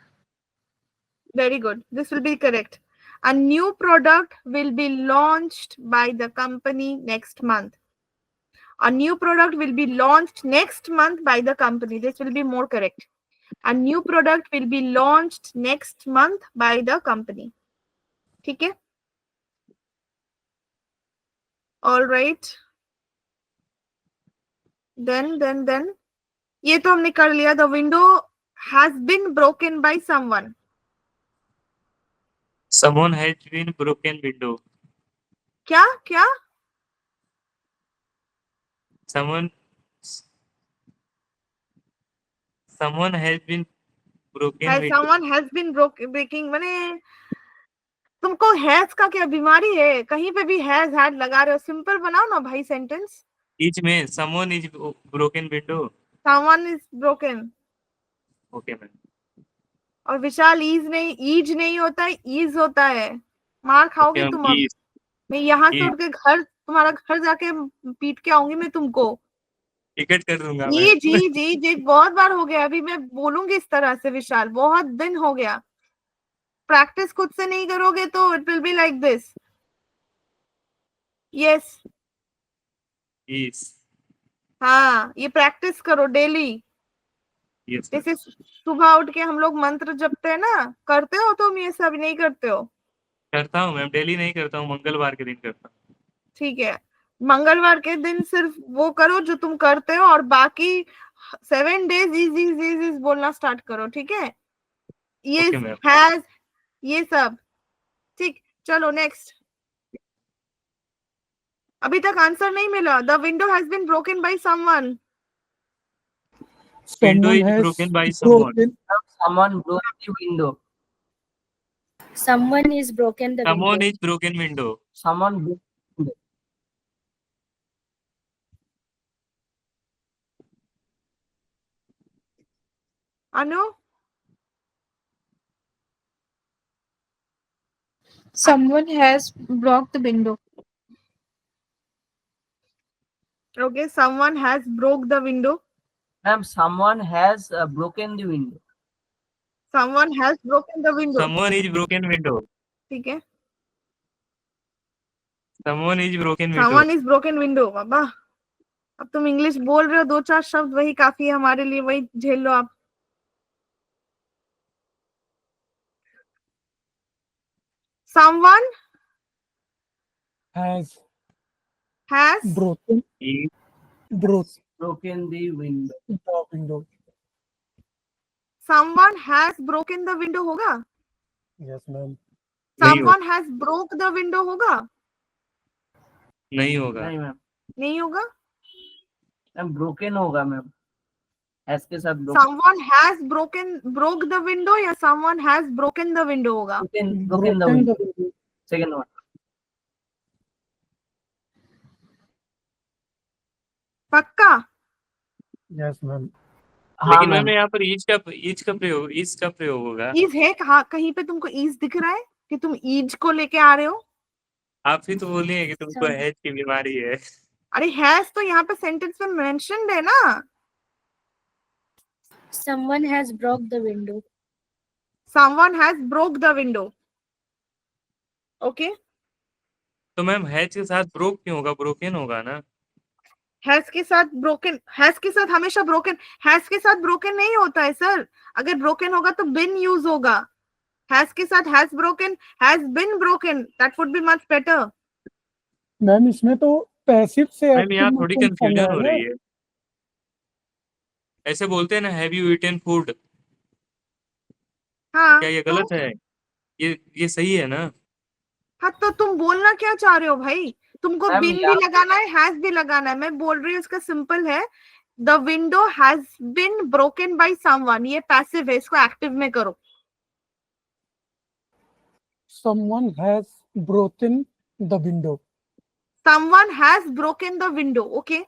Very good. This will be correct. A new product will be launched by the company next month. A new product will be launched next month by the company. This will be more correct. A new product will be launched next month by the company. ठीक है? All right. Then ये तो हमने कर लिया. The window has been broken by someone. Someone has been broken window. क्या क्या? Someone has been broken Has window. someone has been breaking मैंने, तुमको हैज का क्या बीमारी है? कहीं पे भी हैज हैड लगा रहे हो. सिंपल बनाओ ना भाई सेंटेंस. Each में someone is broken window. Someone is broken. Okay ma'am. और विशाल ईज नहीं होता है, ईज होता है. मार खाओगे Okay, तुम अब. ease. मैं यहाँ से Ease. उठ के घर, तुम्हारा घर जाके पीट के आऊंगी मैं तुमको. टिकट कर दूंगा जी मैं. जी जी जी, बहुत बार हो गया. अभी मैं बोलूंगी इस तरह से विशाल, बहुत दिन हो गया. प्रैक्टिस खुद से नहीं करोगे तो it will be like this. Yes, Ease. हाँ, ये प्रैक्टिस करो डेली. Yes. जैसे सुबह उठ के हम लोग मंत्र जपते हैं ना, करते हो तुम ये सब? नहीं करते हो? करता हूँ मैम, डेली नहीं करता हूँ, मंगलवार के दिन करता हूँ. ठीक है, मंगलवार के दिन सिर्फ वो करो जो तुम करते हो, और बाकी 7 days इज बोलना स्टार्ट करो. ठीक है, ये Okay, ma'am. हैज, ये सब. ठीक, चलो नेक्स्ट. अभी तक आंसर नहीं मिला. The window has been broken by someone. Window Someone is has broken by someone. broken. Someone broke the window. Someone is broken the Someone window. is broken window. Someone broke the window. Anu, Someone has broke the window. okay, someone has broke the window. Ma'am, someone has broken the window. Someone has broken the window. Someone is broken window. ठीक है, Someone is broken window. someone is broken window. बाबा, अब तुम English बोल रहे हो, 2-4 शब्द, वही काफी है हमारे लिए. वही झेल लो आप. Someone Has has broken Is Broken the window. the window. someone has broken the window होगा. Yes, ma'am. नहीं Someone has broke the window होगा. नहीं होगा. नहीं मैम, नहीं होगा. मैम broken होगा मैम. S के साथ broken. Someone has broke the window या someone has broken the window होगा. Broken the window. Second one. पक्का? Yes, ma'am. हाँ लेकिन मैम. मैम यहाँ पर ईज का प्रयोग होगा. ईज है कहाँ? कहीं पे तुमको ईज दिख रहा है कि तुम ईज को लेके आ रहे हो? आप ही तो बोली है कि तुमको हैज की बीमारी है. अरे हैज तो यहाँ पे सेंटेंस में मेंशन्ड है ना. Someone has broke the window. Someone has broke the window. Okay. तो मैम हैज के साथ ब्रोक क्यों होगा, ब्रोकन होगा ना। हैज के साथ ब्रोकन, हैज के साथ हमेशा ब्रोकन, हैज के साथ ब्रोकन नहीं होता है सर। अगर ब्रोकन होगा तो बिन यूज होगा। हैज के साथ has broken, has been broken, that would be much better. Ma'am इसमें तो पैसिव से मैम एक्टिव यहाँ में थोड़ी चेंज करना कंफ्यूजन है हो ना। रही है। ऐसे बोलते हैं ना, हैव यू ईटन फूड, हाँ क्या ये तो गलत है? ये सही है ना? हाँ तो तुम बोलना क्या चाह रहे हो भाई? तुमको मैम बिन भी यहाँ लगाना है, हैज भी लगाना है। मैं बोल रही हूँ इसका सिंपल है, the window has been broken by someone. ये पैसिव है, इसको एक्टिव में करो। Someone has broken the window. Someone has broken the window. Okay,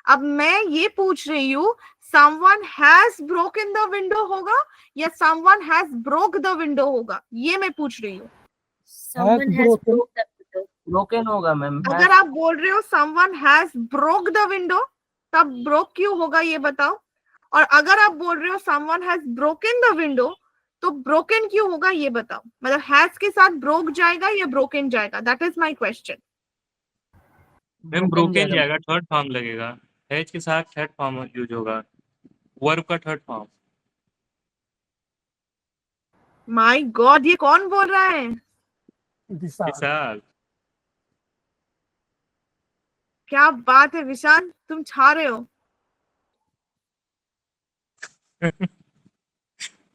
अब मैं ये पूछ रही हूँ, someone has broken the window होगा या someone has broke the window होगा, ये मैं पूछ रही हूँ। Someone has broken. broke the window. Broken होगा मैम। अगर आप बोल रहे हो someone has broke the window, तब ब्रोक क्यों होगा ये बताओ। और अगर आप बोल रहे हो someone has broken the window, तो ब्रोकन क्यों होगा ये बताओ। मतलब हैज के साथ ब्रोक जाएगा या ब्रोकन जाएगा, that is my question. Ma'am broken जाएगा, थर्ड फॉर्म लगेगा। हैज के साथ थर्ड फॉर्म यूज होगा, वर्ब का थर्ड फॉर्म। माय गॉड, ये कौन बोल रहा है? विशाल। विशाल। क्या बात है विशाल, तुम छा रहे हो।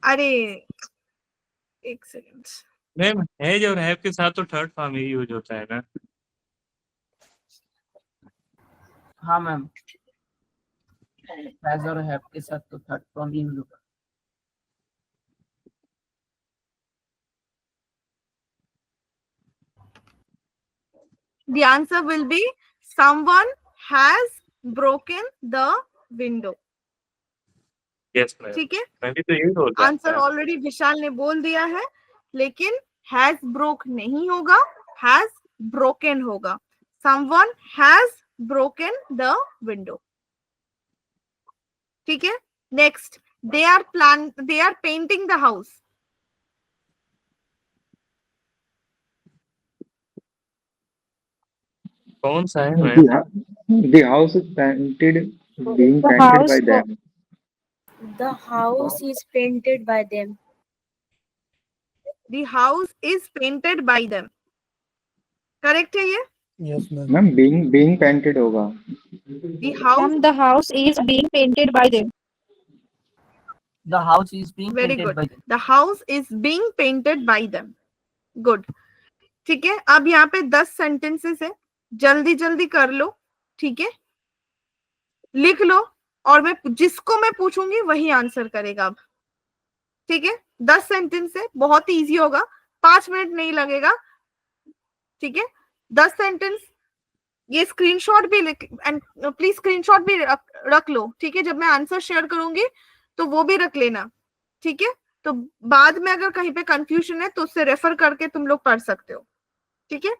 अरे एक सेकंड। मैम हैज और हैव के साथ तो थर्ड फॉर्म ही यूज होता है ना। हाँ मैम, हैज और हैव के साथ तो थर्ड फॉर्म यूज होगा। The answer will be someone has broken the window. Yes ma'am, ठीक है, मैं भी तो यही बोल रहा आंसर था। ऑलरेडी विशाल ने बोल दिया है, लेकिन हैज ब्रोक नहीं होगा, हैज ब्रोकन होगा। Someone has broken the window. ठीक है, next, they are painting the house. कौन सा है ma'am? The house is painted, being The painted house by wa- them. The house is painted by them. The house is painted by them. Correct है ये? Yes ma'am. Ma'am being painted होगा। The house, Ma'am, the house is being painted by them. The house is being very painted good. by them. The house is being painted by them. Good. ठीक है, अब यहाँ पे 10 sentences है, जल्दी जल्दी कर लो। ठीक है, लिख लो, और मैं जिसको मैं पूछूंगी वही आंसर करेगा अब। ठीक है, 10 सेंटेंस है, बहुत ही इजी होगा, 5 मिनट नहीं लगेगा। ठीक है, 10 सेंटेंस, ये स्क्रीनशॉट भी एंड प्लीज स्क्रीनशॉट भी रख लो। ठीक है, जब मैं आंसर शेयर करूंगी तो वो भी रख लेना। ठीक है, तो बाद में अगर कहीं पे कंफ्यूजन है तो उससे रेफर करके तुम लोग पढ़ सकते हो। ठीक है,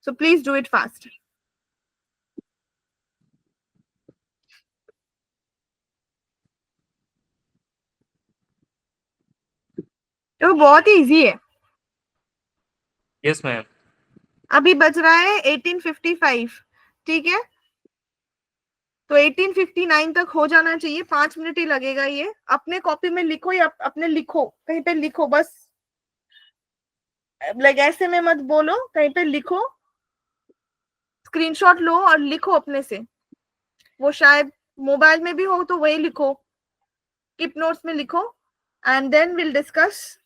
so please do it fast. तो बहुत ही इजी है। Yes ma'am. अभी बज रहा है 18:55। ठीक है, तो 18:59 तक हो जाना चाहिए, 5 मिनट ही लगेगा ये। अपने कॉपी में लिखो या अपने लिखो, कहीं पे लिखो, बस लाइक ऐसे में मत बोलो, कहीं पे लिखो, स्क्रीनशॉट लो और लिखो अपने से। वो शायद मोबाइल में भी हो तो वही लिखो, कीप नोट्स में लिखो, and then will discuss.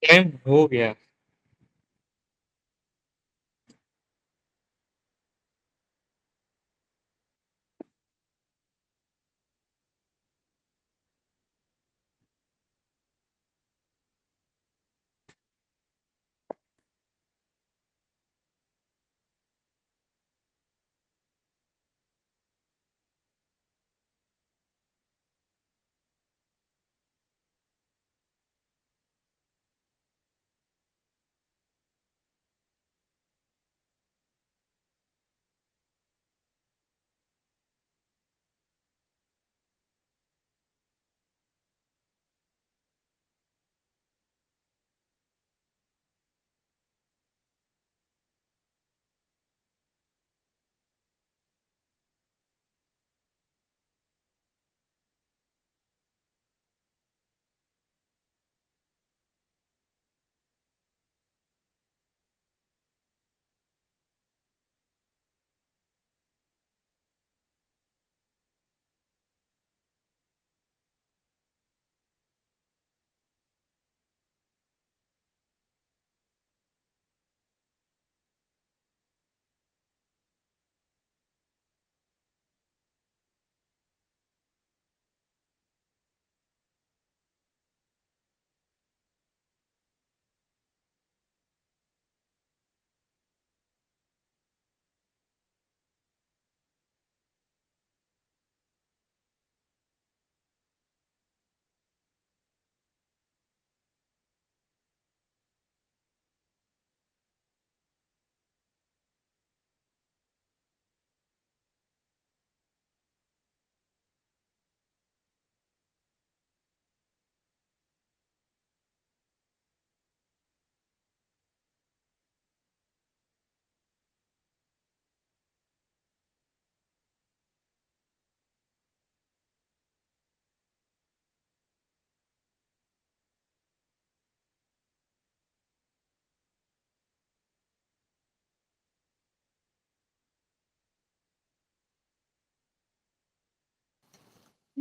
Time हो गया।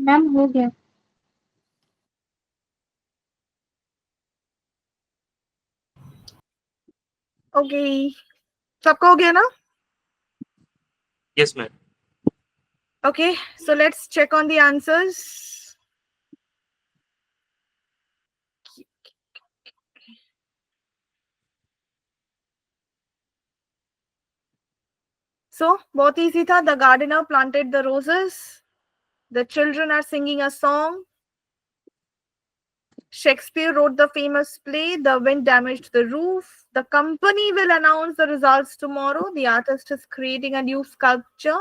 मैम हो गया। ओके, सबका हो गया ना? Yes ma'am. Okay, so let's check on the answers. So, बहुत easy था. The gardener planted the roses. The children are singing a song. Shakespeare wrote the famous play. The wind damaged the roof. The company will announce the results tomorrow. The artist is creating a new sculpture.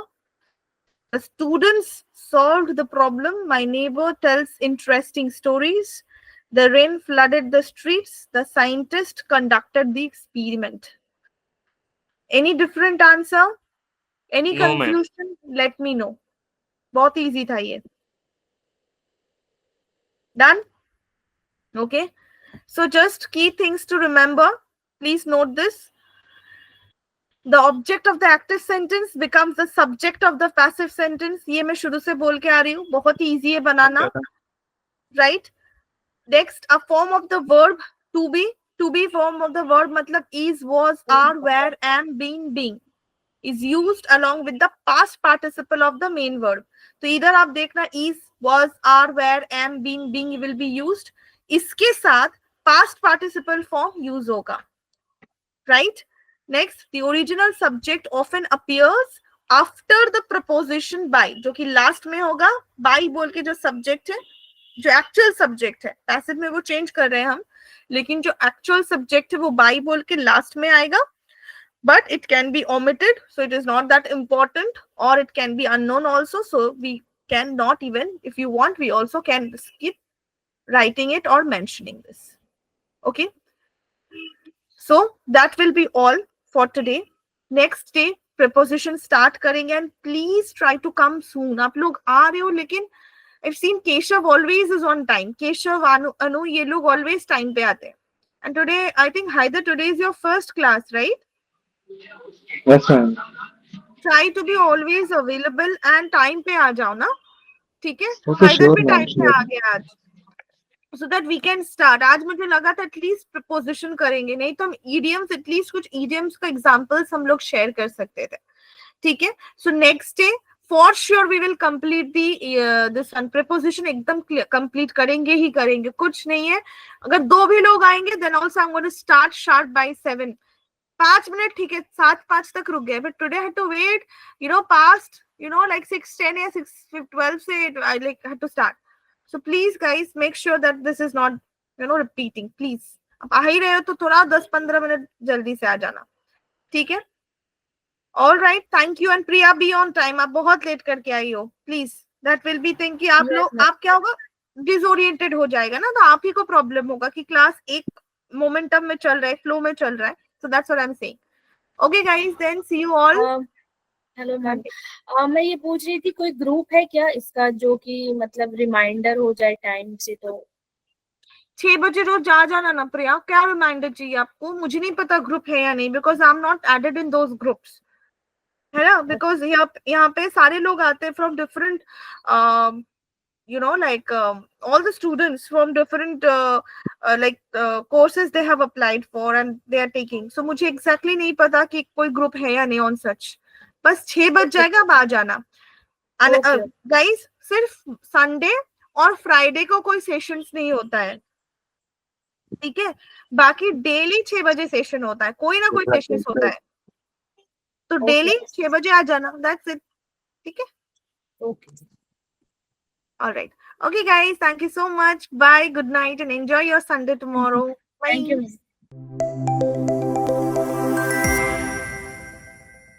The students solved the problem. My neighbor tells interesting stories. The rain flooded the streets. The scientist conducted the experiment. Any different answer? Any No, ma'am. confusion? Let me know. बहुत easy था ये. Done? Okay. So just key things to remember. Please note this. The object of the active sentence becomes the subject of the passive sentence. ये मैं शुरू से बोल के आ रही हूँ. बहुत easy है बनाना. Right? Next, a form of the verb to be. To be form of the verb मतलब is, was, are, were, am, been, being is used along with the past participle of the main verb. तो इधर आप देखना is, was, are, were, am, been, being will be used. इसके साथ past participle form use होगा. Right? Next, the original subject often appears after the preposition by, जो कि last में होगा. By बोल के जो subject है, जो actual subject है, passive में वो change कर रहे हैं हम, लेकिन जो actual subject है वो by बोल के last में आएगा. But it can be omitted, so it is not that important, or it can be unknown also, so we cannot even, if you want, we also can skip writing it or mentioning this. Okay, so that will be all for today. Next day preposition start करेंगे, and please try to come soon. आप लोग आ रहे हो, लेकिन I've seen Keshav always is on time. Keshav, Anu, ये लोग always time पे आते हैं. And today, I think Haider, today is your first class, right? Yes, ma'am. Try to be always available and time पे आ जाओ ना. ठीक है? Okay, Haider sure, भी ma'am. time पे Sure. आ गया आज. so that we can start. आज मुझे लगा था एटलीस्ट प्रपोजिशन करेंगे, नहीं तो हम idioms, एटलीस्ट कुछ idioms का एग्जांपल्स हम लोग शेयर कर सकते थे. ठीक है. So next day for sure we will complete this one. Preposition एकदम कंप्लीट करेंगे ही करेंगे, कुछ नहीं है. अगर 2 भी लोग आएंगे then also I am going to start sharp by 7. 5 minute ठीक है, 7:05 तक रुक गए, but today had to wait past like 6:10 या 6:12 से I like had to start. So please guys make sure that this is not repeating. Please आप आ ही रहे हो तो थोड़ा 10-15 मिनट जल्दी से आ जाना. ठीक है. All right, thank you. And Priya, be on time. आप बहुत लेट करके आई हो. Please, that will be think कि आप लोग आप क्या होगा, डिसोरिएंटेड हो जाएगा ना, तो आप ही को प्रॉब्लम होगा कि क्लास एक मोमेंटम में चल रहा है, फ्लो में चल रहा है. So that's what I'm saying. Okay guys, then see you all. Hello ma'am, मैं ये पूछ रही थी कोई ग्रुप है क्या इसका जो कि मतलब रिमाइंडर हो जाए टाइम से? तो 6 बजे रोज जा जाना ना प्रिया. क्या रिमाइंडर चाहिए आपको? मुझे नहीं पता ग्रुप है या नहीं, because I am not added in those groups, है ना. बिकॉज यहाँ पे सारे लोग आते हैं from different like all the students from different like courses they have applied for and they are taking. So मुझे exactly नहीं पता कि कोई ग्रुप है या नहीं on such. बस 6 बज जाएगा, अब आ जाना. And guys, सिर्फ संडे और फ्राइडे को कोई सेशंस नहीं होता है, ठीक है. बाकी डेली 6 बजे सेशन होता है, कोई ना कोई सेशन होता है, तो डेली 6 बजे आ जाना. That's it. ठीक है. Okay. All right. Okay, guys. Thank you so much. Bye. Good night and enjoy your Sunday tomorrow. Bye. Thank you.